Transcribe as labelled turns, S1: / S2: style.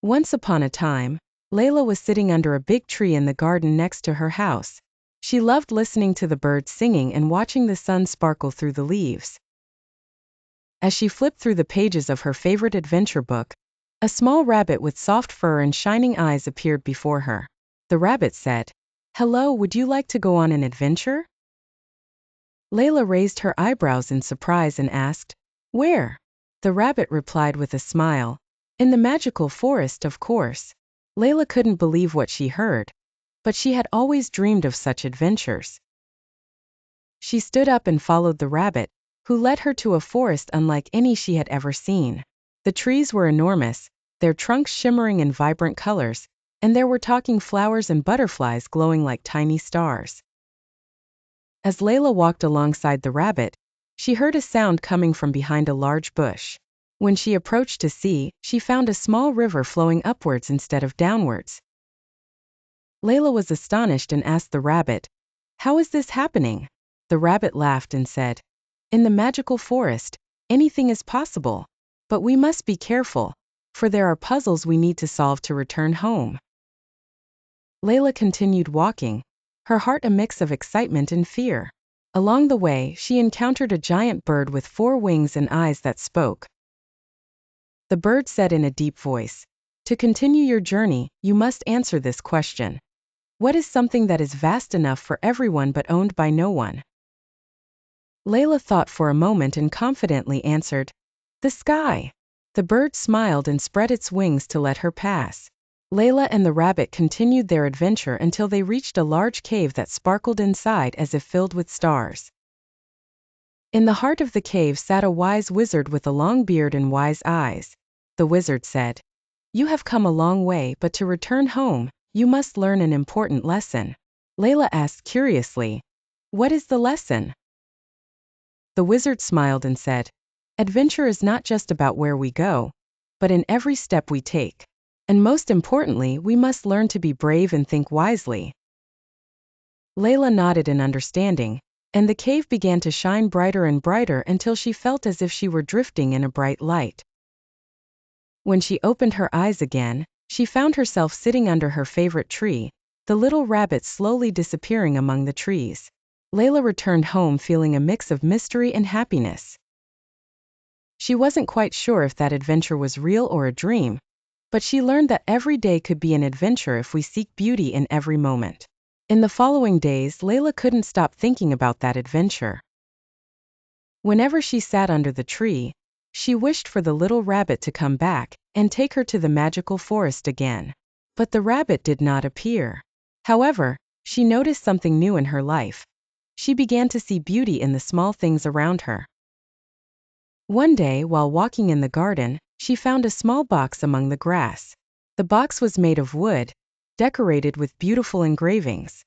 S1: Once upon a time, Layla was sitting under a big tree in the garden next to her house. She loved listening to the birds singing and watching the sun sparkle through the leaves. As she flipped through the pages of her favorite adventure book, a small rabbit with soft fur and shining eyes appeared before her. The rabbit said, "Hello, would you like to go on an adventure?" Layla raised her eyebrows in surprise and asked, "Where?" The rabbit replied with a smile, "In the magical forest, of course." Layla couldn't believe what she heard, but she had always dreamed of such adventures. She stood up and followed the rabbit, who led her to a forest unlike any she had ever seen. The trees were enormous, their trunks shimmering in vibrant colors, and there were talking flowers and butterflies glowing like tiny stars. As Layla walked alongside the rabbit, she heard a sound coming from behind a large bush. When she approached to see, she found a small river flowing upwards instead of downwards. Layla was astonished and asked the rabbit, "How is this happening?" The rabbit laughed and said, "In the magical forest, anything is possible. But we must be careful, for there are puzzles we need to solve to return home." Layla continued walking, her heart a mix of excitement and fear. Along the way, she encountered a giant bird with 4 wings and eyes that spoke. The bird said in a deep voice, "To continue your journey, you must answer this question. What is something that is vast enough for everyone but owned by no one?" Layla thought for a moment and confidently answered, "The sky." The bird smiled and spread its wings to let her pass. Layla and the rabbit continued their adventure until they reached a large cave that sparkled inside as if filled with stars. In the heart of the cave sat a wise wizard with a long beard and wise eyes. The wizard said, "You have come a long way, but to return home, you must learn an important lesson." Layla asked curiously, "What is the lesson?" The wizard smiled and said, "Adventure is not just about where we go, but in every step we take. And most importantly, we must learn to be brave and think wisely." Layla nodded in understanding, and the cave began to shine brighter and brighter until she felt as if she were drifting in a bright light. When she opened her eyes again, she found herself sitting under her favorite tree, the little rabbit slowly disappearing among the trees. Layla returned home feeling a mix of mystery and happiness. She wasn't quite sure if that adventure was real or a dream, but she learned that every day could be an adventure if we seek beauty in every moment. In the following days, Layla couldn't stop thinking about that adventure. Whenever she sat under the tree, she wished for the little rabbit to come back and take her to the magical forest again. But the rabbit did not appear. However, she noticed something new in her life. She began to see beauty in the small things around her. One day, while walking in the garden, she found a small box among the grass. The box was made of wood, decorated with beautiful engravings.